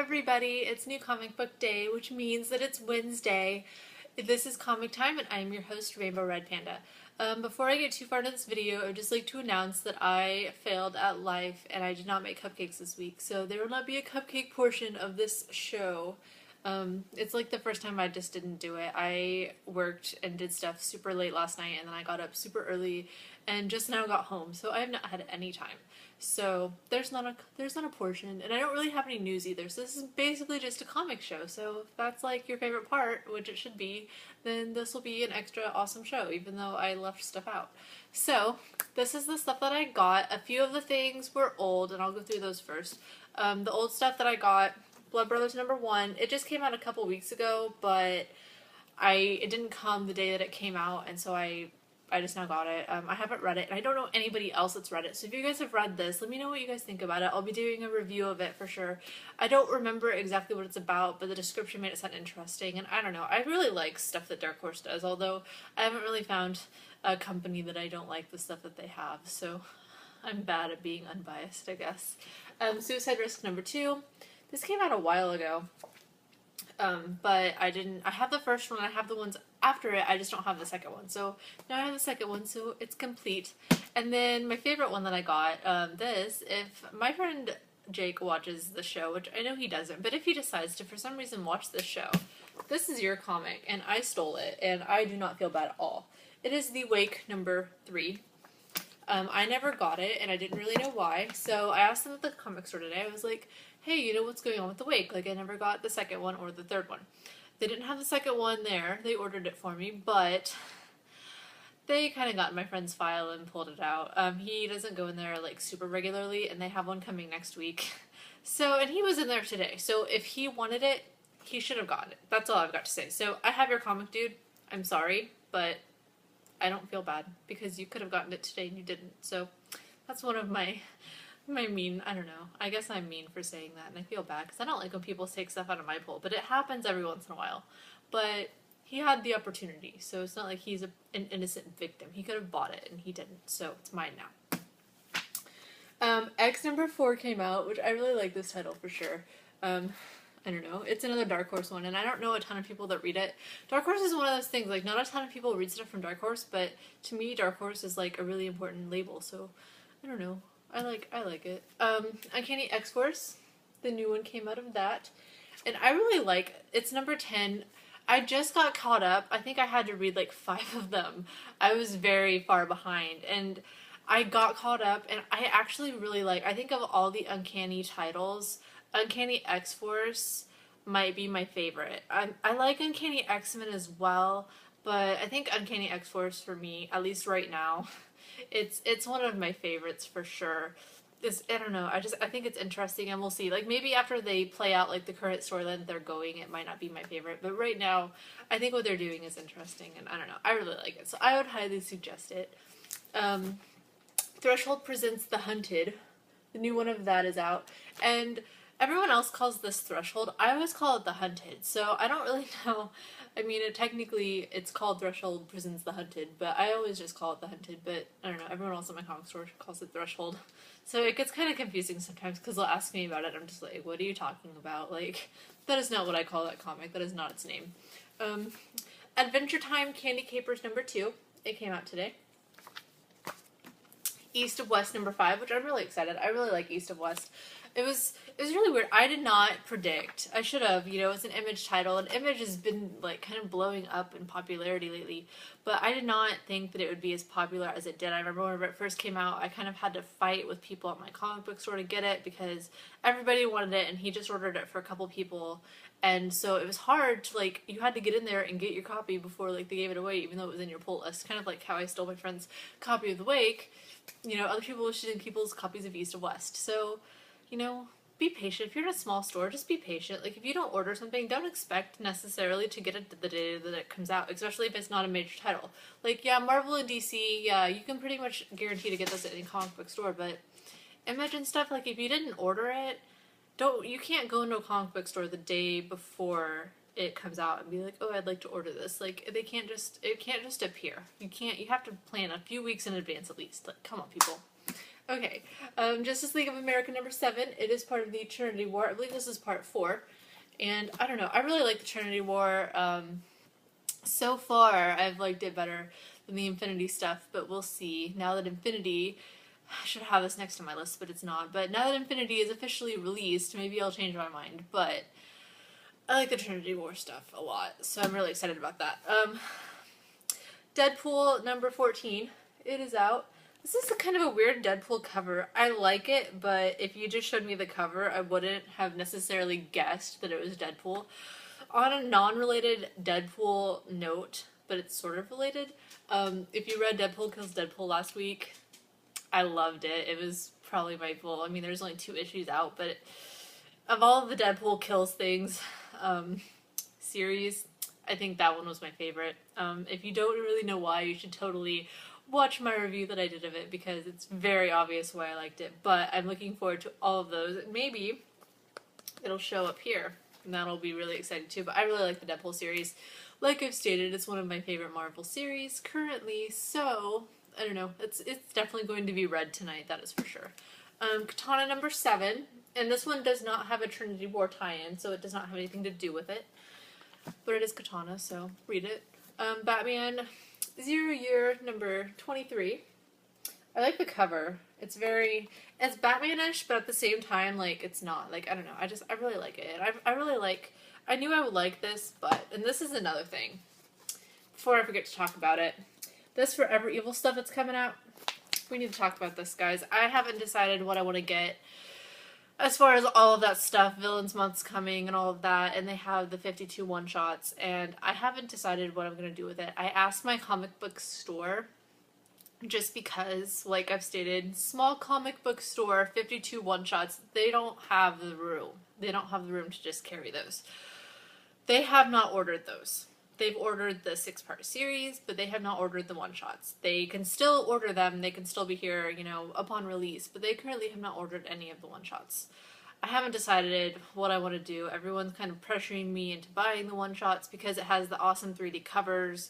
everybody, it's New Comic Book Day, which means that it's Wednesday. This is Comic Time and I'm your host, Rainbow Red Panda. Before I get too far into this video, I would just like to announce that I failed at life and I did not make cupcakes this week, so there will not be a cupcake portion of this show. It's like the first time I just didn't do it. I worked and did stuff super late last night and then I got up super early and just now got home, so I have not had any time. So there's not a portion, and I don't really have any news either, so this is basically just a comic show. So if that's like your favorite part, which it should be, then this will be an extra awesome show, even though I left stuff out. So this is the stuff that I got. A few of the things were old, and I'll go through those first. The old stuff that I got, Blood Brothers #1, it just came out a couple weeks ago, but it didn't come the day that it came out, and so I just now got it. I haven't read it, and I don't know anybody else that's read it, so if you guys have read this, let me know what you guys think about it. I'll be doing a review of it for sure. I don't remember exactly what it's about, but the description made it sound interesting, and I don't know. I really like stuff that Dark Horse does, although I haven't really found a company that I don't like the stuff that they have, so I'm bad at being unbiased, I guess. Suicide Risk #2. This came out a while ago. But I have the first one, I have the ones after it, I just don't have the second one. So now I have the second one, so it's complete. And then my favorite one that I got, if my friend Jake watches the show, which I know he doesn't, but if he decides to for some reason watch this show, this is your comic, and I stole it, and I do not feel bad at all. It is The Wake #3. I never got it, and I didn't really know why, so I asked them at the comic store today. I was like, hey, you know what's going on with The Wake? Like, I never got the second one or the third one. They didn't have the second one there. They ordered it for me, but they kind of got in my friend's file and pulled it out. He doesn't go in there, like, super regularly, and they have one coming next week. So, and he was in there today, so if he wanted it, he should have gotten it. That's all I've got to say. So, I have your comic, dude. I'm sorry, but I don't feel bad, because you could have gotten it today and you didn't. So, that's one of my mean, I don't know, I guess I'm mean for saying that, and I feel bad, because I don't like when people take stuff out of my pull, but it happens every once in a while. But he had the opportunity, so it's not like he's an innocent victim. He could have bought it, and he didn't, so it's mine now. X #4 came out, which I really like this title for sure. I don't know, it's another Dark Horse one, and I don't know a ton of people that read it. Dark Horse is one of those things, like, not a ton of people read stuff from Dark Horse, but to me, Dark Horse is, like, a really important label, so, I don't know. I like it. Uncanny X-Force, the new one came out of that, and I really like it. It's #10. I just got caught up. I think I had to read like 5 of them. I was very far behind, and I got caught up, and I actually really like, I think of all the Uncanny titles, Uncanny X-Force might be my favorite. I like Uncanny X-Men as well, but I think Uncanny X-Force for me, at least right now, it's one of my favorites for sure. I don't know, I think it's interesting, and we'll see. Like, maybe after they play out like the current storyline they're going, it might not be my favorite, but right now I think what they're doing is interesting, and I don't know, I really like it, so I would highly suggest it. Threshold presents The Hunted. The new one of that is out, and everyone else calls this Threshold. I always call it The Hunted, so I don't really know. I mean, technically it's called Threshold Presents The Hunted, but I always just call it The Hunted, but I don't know, everyone else at my comic store calls it Threshold. So it gets kind of confusing sometimes, because they'll ask me about it, and I'm just like, what are you talking about? Like, that is not what I call that comic, that is not its name. Adventure Time Candy Capers #2, it came out today. East of West #5, which I'm really excited. I really like East of West. It was really weird. I did not predict. I should have, you know, it's an Image title, and Image has been like kind of blowing up in popularity lately, but I did not think that it would be as popular as it did. I remember when it first came out, I kind of had to fight with people at my comic book store to get it, because everybody wanted it, and he just ordered it for a couple people, and so it was hard to, like, you had to get in there and get your copy before, like, they gave it away, even though it was in your pull list. Kind of like how I stole my friend's copy of The Wake. You know, other people were stealing people's copies of East of West, so, you know, be patient. If you're in a small store, just be patient. Like, if you don't order something, don't expect necessarily to get it the day that it comes out, especially if it's not a major title. Like, yeah, Marvel and DC, yeah, you can pretty much guarantee to get this at any comic book store, but Image and stuff, like, if you didn't order it, you can't go into a comic book store the day before it comes out and be like, oh, I'd like to order this. Like, it can't just appear. You have to plan a few weeks in advance at least. Like, come on, people. Okay, Justice League of America number 7. It is part of the Trinity War. I believe this is part 4. And I don't know, I really like the Trinity War. So far, I've liked it better than the Infinity stuff, but we'll see. Now that Infinity, I should have this next to my list, but it's not. But now that Infinity is officially released, maybe I'll change my mind. But I like the Trinity War stuff a lot, so I'm really excited about that. Deadpool number 14. It is out. This is a kind of a weird Deadpool cover. I like it, but if you just showed me the cover, I wouldn't have necessarily guessed that it was Deadpool. On a non-related Deadpool note, but it's sort of related, if you read Deadpool Kills Deadpool last week, I loved it. It was probably my, well, I mean, there's only 2 issues out, but of all of the Deadpool Kills things series, I think that one was my favorite. If you don't really know why, you should totally watch my review that I did of it, because it's very obvious why I liked it. But I'm looking forward to all of those, and maybe it'll show up here, and that'll be really exciting too. But I really like the Deadpool series. Like I've stated, it's one of my favorite Marvel series currently, so I don't know, it's definitely going to be read tonight, that is for sure. Katana number 7, and this one does not have a Trinity War tie-in, so it does not have anything to do with it. But it is Katana, so read it. Batman 0 Year number 23. I like the cover. It's Batman-ish, but at the same time, like, it's not. Like, I don't know. I really like it. I knew I would like this, and this is another thing. Before I forget to talk about it, this Forever Evil stuff that's coming out, we need to talk about this, guys. I haven't decided what I want to get as far as all of that stuff. Villains Month's coming and all of that, and they have the 52 one-shots, and I haven't decided what I'm going to do with it. I asked my comic book store, just because, like I've stated, small comic book store, 52 one-shots, they don't have the room. They don't have the room to just carry those. They have not ordered those. They've ordered the 6-part series, but they have not ordered the one-shots. They can still order them. They can still be here, you know, upon release, but they currently have not ordered any of the one-shots. I haven't decided what I want to do. Everyone's kind of pressuring me into buying the one-shots because it has the awesome 3D covers,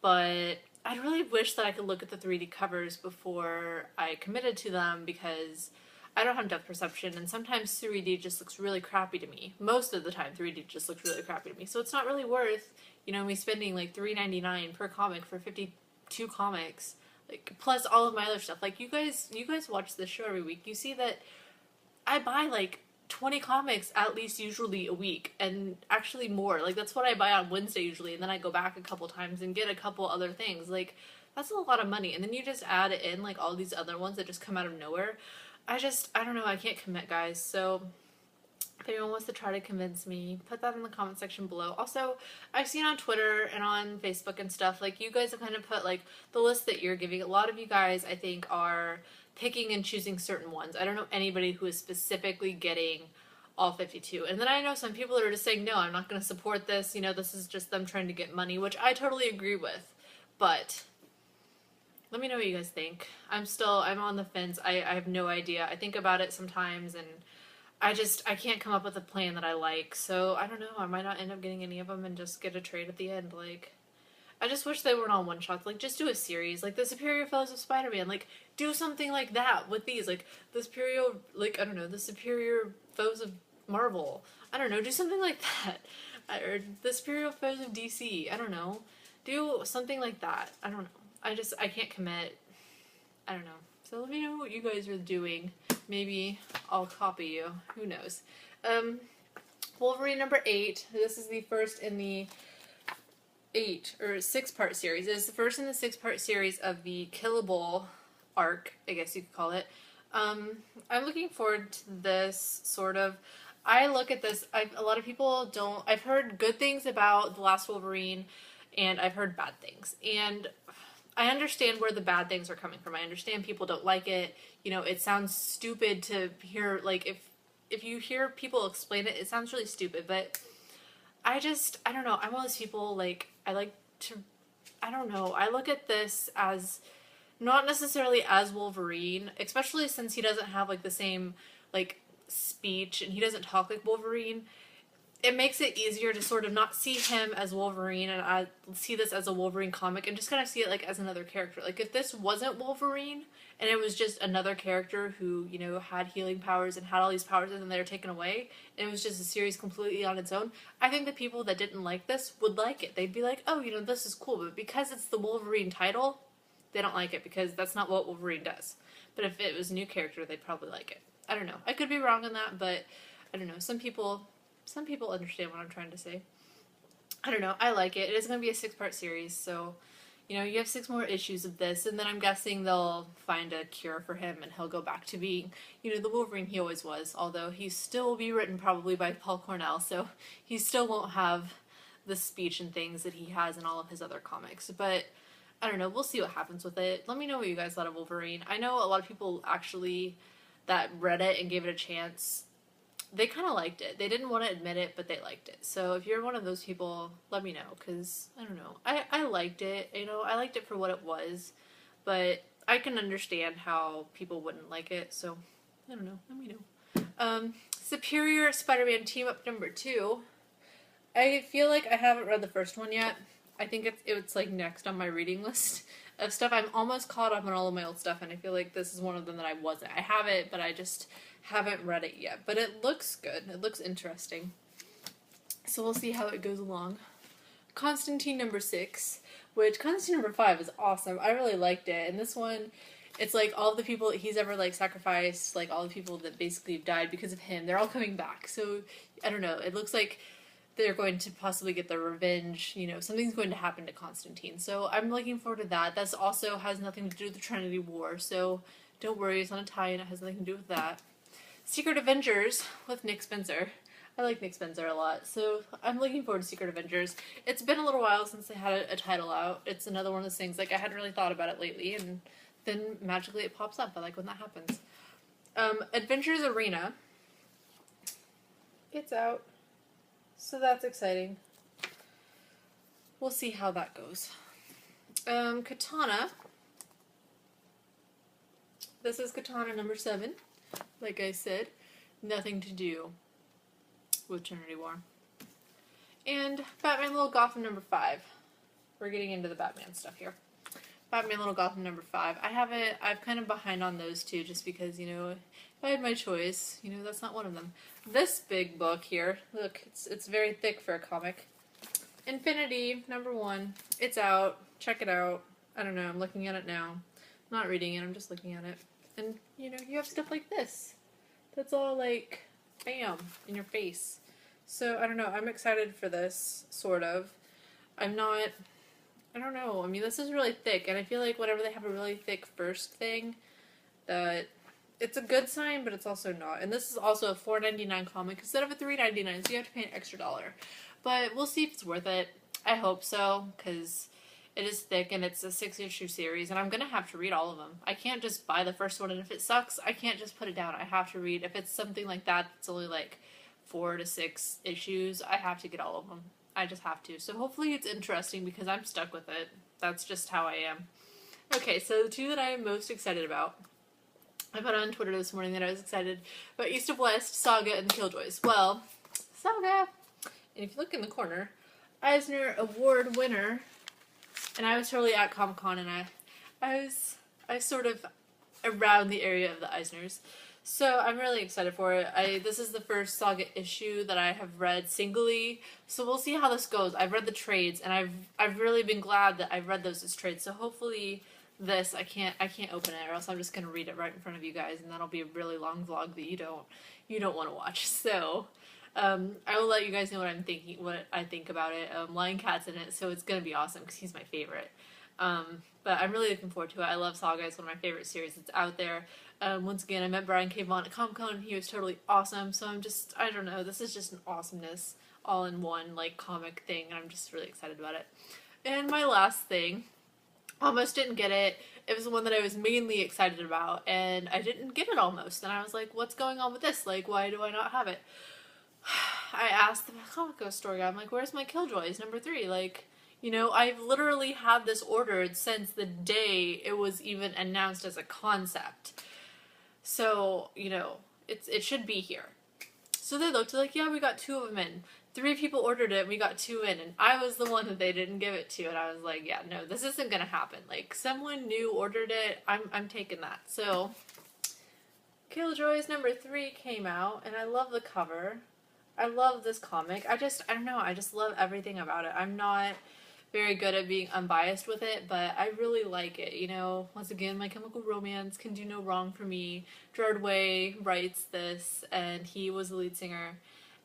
but I really wish that I could look at the 3D covers before I committed to them, because I don't have depth perception, and sometimes 3D just looks really crappy to me. Most of the time, 3D just looks really crappy to me. So it's not really worth, you know, me spending like $3.99 per comic for 52 comics, like, plus all of my other stuff. Like, you guys watch this show every week. You see that I buy like 20 comics at least usually a week, and actually more. Like, that's what I buy on Wednesday usually, and then I go back a couple times and get a couple other things. Like, that's a lot of money. And then you just add in like all these other ones that just come out of nowhere. I don't know, I can't commit, guys. So if anyone wants to try to convince me, put that in the comment section below. Also, I've seen on Twitter and on Facebook and stuff, like, you guys have kind of put like the list that you're giving. A lot of you guys, I think, are picking and choosing certain ones. I don't know anybody who is specifically getting all 52. And then I know some people that are just saying, no, I'm not going to support this. You know, this is just them trying to get money, which I totally agree with. But let me know what you guys think. I'm on the fence. I have no idea. I think about it sometimes, and I can't come up with a plan that I like. So I don't know. I might not end up getting any of them and just get a trade at the end. Like, I just wish they weren't all one-shots. Like, just do a series. Like, the Superior Foes of Spider-Man. Like, do something like that with these. Like, the Superior, like, I don't know, the Superior Foes of Marvel. I don't know. Do something like that. Or the Superior Foes of DC. I don't know. Do something like that. I don't know. I can't commit. I don't know. So let me know what you guys are doing. Maybe I'll copy you. Who knows? Wolverine number 8. This is the first in the 6-part series. It is the first in the 6-part series of the Killable arc, I guess you could call it. I'm looking forward to this, sort of. I look at this, a lot of people don't, I've heard good things about The Last Wolverine, and I've heard bad things. And I understand where the bad things are coming from. I understand people don't like it. You know, it sounds stupid to hear, like, if you hear people explain it, it sounds really stupid, but I don't know. I'm one of those people, like, I don't know. I look at this as not necessarily as Wolverine, especially since he doesn't have, like, the same, like, speech, and he doesn't talk like Wolverine. it makes it easier to sort of not see him as Wolverine, and I see this as a Wolverine comic and just kind of see it like as another character. Like if this wasn't Wolverine and it was just another character who, you know, had healing powers and had all these powers and then they were taken away and it was just a series completely on its own, I think the people that didn't like this would like it. They'd be like, oh, you know, this is cool. But because it's the Wolverine title, they don't like it because that's not what Wolverine does. But if it was a new character, they'd probably like it. I don't know. I could be wrong on that, but I don't know. Some people understand what I'm trying to say. I don't know. I like it. It is going to be a 6-part series, so, you know, you have 6 more issues of this, and then I'm guessing they'll find a cure for him, and he'll go back to being, you know, the Wolverine he always was, although he still will be written probably by Paul Cornell, so he still won't have the speech and things that he has in all of his other comics, but I don't know. We'll see what happens with it. Let me know what you guys thought of Wolverine. I know a lot of people actually that read it and gave it a chance, they kind of liked it. They didn't want to admit it, but they liked it. So if you're one of those people, let me know, because, I don't know. I liked it. You know, I liked it for what it was, but I can understand how people wouldn't like it, so I don't know. Let me know. Superior Spider-Man Team Up #2. I feel like I haven't read the first one yet. I think it's like next on my reading list of stuff. I'm almost caught up on all of my old stuff, and I feel like this is one of them that I wasn't. I have it, but I just haven't read it yet. But it looks good. It looks interesting. So we'll see how it goes along. Constantine #6, which Constantine #5 is awesome. I really liked it. And this one, it's like all the people that he's ever like sacrificed, like all the people that basically died because of him, they're all coming back. So I don't know. It looks like they're going to possibly get their revenge, you know, something's going to happen to Constantine. So I'm looking forward to that. That's also has nothing to do with the Trinity War, so don't worry, it's not a tie-in, it has nothing to do with that. Secret Avengers with Nick Spencer. I like Nick Spencer a lot, so I'm looking forward to Secret Avengers. It's been a little while since they had a title out. It's another one of those things, like I hadn't really thought about it lately, and then magically it pops up. I like when that happens. Adventures Arena. It's out. So that's exciting. We'll see how that goes. Katana. This is Katana #7. Like I said, nothing to do with Trinity War. And Batman Little Gotham #5. We're getting into the Batman stuff here. Batman Little Gotham #5. I'm kind of behind on those two just because, you know, if I had my choice, you know, that's not one of them. This big book here, look, it's very thick for a comic. Infinity #1. It's out. Check it out. I don't know, I'm looking at it now. I'm not reading it, I'm just looking at it. And, you know, you have stuff like this. That's all like, bam, in your face. So, I don't know, I'm excited for this, sort of. I don't know, I mean, this is really thick, and I feel like whenever they have a really thick first thing, that it's a good sign, but it's also not. And this is also a $4.99 comic instead of a $3.99, so you have to pay an extra $1. But we'll see if it's worth it. I hope so, because it is thick, and it's a 6-issue series, and I'm going to have to read all of them. I can't just buy the first one, and if it sucks, I can't just put it down. I have to read. If it's something like that, it's only like 4 to 6 issues, I have to get all of them. I just have to. So hopefully it's interesting, because I'm stuck with it. That's just how I am. Okay, so the two that I am most excited about. I put on Twitter this morning that I was excited about East of West, Saga, and the Killjoys. Well, Saga, and if you look in the corner, Eisner Award winner, and I was totally at Comic-Con, and I was sort of around the area of the Eisners. So I'm really excited for it. This is the first Saga issue that I have read singly, so we'll see how this goes. I've read the trades, and I've really been glad that I've read those as trades. So hopefully this I can't open it, or else I'm just gonna read it right in front of you guys, and that'll be a really long vlog that you don't want to watch. So I will let you guys know what I think about it. Lion Cat's in it, so it's gonna be awesome because he's my favorite. But I'm really looking forward to it. I love Saga. It's one of my favorite series that's out there. Once again, I met Brian K. Vaughan at Comic-Con, and he was totally awesome. So I don't know, this is just an awesomeness all in one, like, comic thing, and I'm just really excited about it. And my last thing, almost didn't get it. It was the one that I was mainly excited about, and I didn't get it almost. And I was like, what's going on with this? Like, why do I not have it? I asked the comic book store guy, I'm like, where's my Killjoys #3? Like, you know, I've literally had this ordered since the day it was even announced as a concept. So, you know, it should be here. So they looked like, yeah, we got 2 of them in. 3 people ordered it, we got 2 in, and I was the one that they didn't give it to, and I was like, yeah, no, this isn't gonna happen. Like, someone new ordered it, I'm taking that. So, Killjoys #3 came out, and I love the cover. I love this comic. I don't know, I just love everything about it. I'm not very good at being unbiased with it, but I really like it. You know, once again, My Chemical Romance can do no wrong for me. Gerard Way writes this, and he was the lead singer,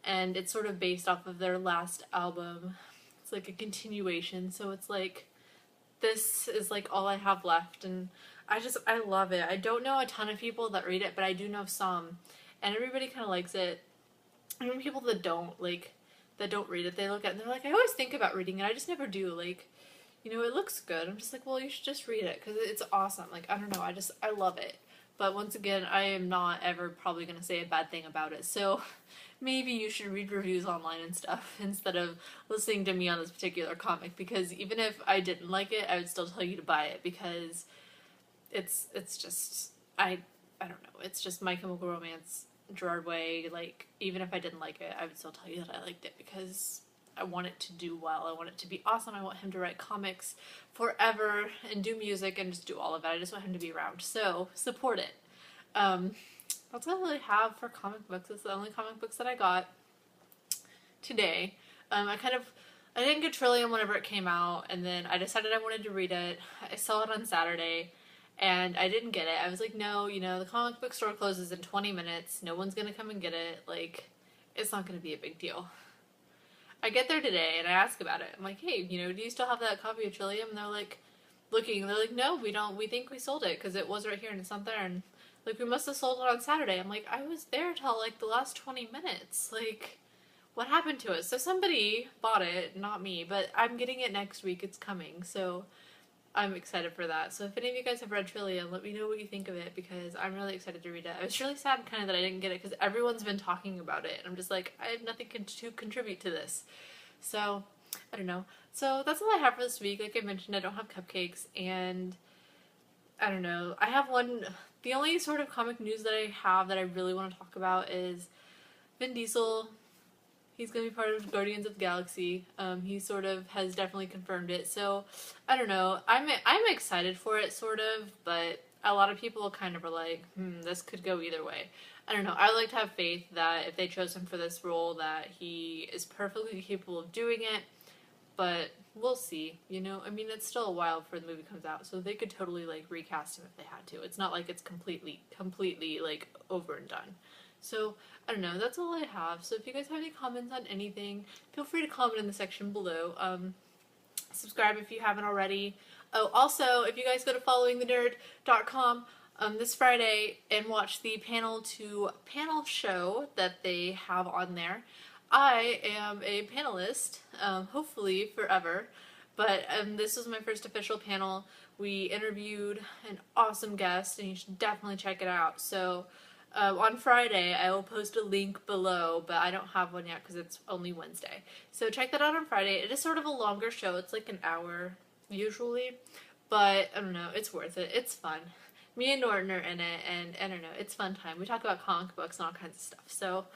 and it's sort of based off of their last album. It's like a continuation, so it's like, this is like all I have left, and I love it. I don't know a ton of people that read it, but I do know some, and everybody kind of likes it. Even people that don't, like, that don't read it, they look at it and they're like, I always think about reading it, I just never do. Like, you know, it looks good. I'm just like, well, you should just read it, because it's awesome. Like, I don't know, I love it. But once again, I am not ever probably going to say a bad thing about it, so maybe you should read reviews online and stuff instead of listening to me on this particular comic, because even if I didn't like it, I would still tell you to buy it, because it's just, I don't know, it's just My Chemical Romance, Gerard Way. Like, even if I didn't like it, I would still tell you that I liked it, because I want it to do well. I want it to be awesome. I want him to write comics forever and do music and just do all of it. I just want him to be around. So, support it. That's all I have for comic books. It's the only comic books that I got today. I didn't get Trillium whenever it came out, and then I decided I wanted to read it. I saw it on Saturday, and I didn't get it. I was like, no, you know, the comic book store closes in 20 minutes. No one's gonna come and get it. Like, it's not gonna be a big deal. I get there today, and I ask about it. I'm like, hey, you know, do you still have that copy of Trillium? And they're like, looking, they're like, no, we don't. We think we sold it, because it was right here, and it's not there, and like, we must have sold it on Saturday. I'm like, I was there till like the last 20 minutes. Like, what happened to it? So somebody bought it, not me, but I'm getting it next week. It's coming, so I'm excited for that. So if any of you guys have read Trillium, let me know what you think of it, because I'm really excited to read it. I was really sad kind of that I didn't get it, because everyone's been talking about it, and I'm just like, I have nothing to contribute to this. So, I don't know. So that's all I have for this week. Like I mentioned, I don't have cupcakes, and I don't know. I have one, the only sort of comic news that I have that I really want to talk about is Vin Diesel. He's going to be part of Guardians of the Galaxy. He sort of has definitely confirmed it. So, I don't know. I'm excited for it, sort of, but a lot of people kind of are like, this could go either way. I don't know. I like to have faith that if they chose him for this role, that he is perfectly capable of doing it, but we'll see, you know? I mean, it's still a while before the movie comes out, so they could totally, like, recast him if they had to. It's not like it's completely, like, over and done. So, I don't know, that's all I have. So if you guys have any comments on anything, feel free to comment in the section below. Subscribe if you haven't already. Oh, also, if you guys go to followingthenerd.com this Friday and watch the panel show that they have on there, I am a panelist, hopefully forever, but this was my first official panel. We interviewed an awesome guest, and you should definitely check it out. So, on Friday, I will post a link below, but I don't have one yet because it's only Wednesday. So check that out on Friday. It is sort of a longer show. It's like an hour, usually, but I don't know. It's worth it. It's fun. Me and Norton are in it, and I don't know. It's fun time. We talk about comic books and all kinds of stuff. So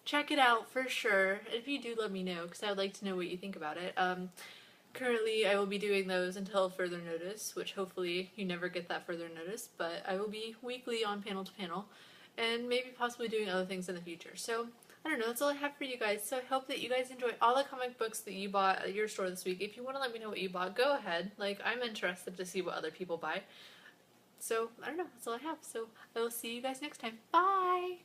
check it out for sure. If you do, let me know, because I would like to know what you think about it. Currently, I will be doing those until further notice, which hopefully you never get that further notice, but I will be weekly on panel to panel, and maybe possibly doing other things in the future. So, I don't know, that's all I have for you guys. So I hope that you guys enjoy all the comic books that you bought at your store this week. If you want to let me know what you bought, go ahead. Like, I'm interested to see what other people buy. So, I don't know, that's all I have. So, I will see you guys next time. Bye!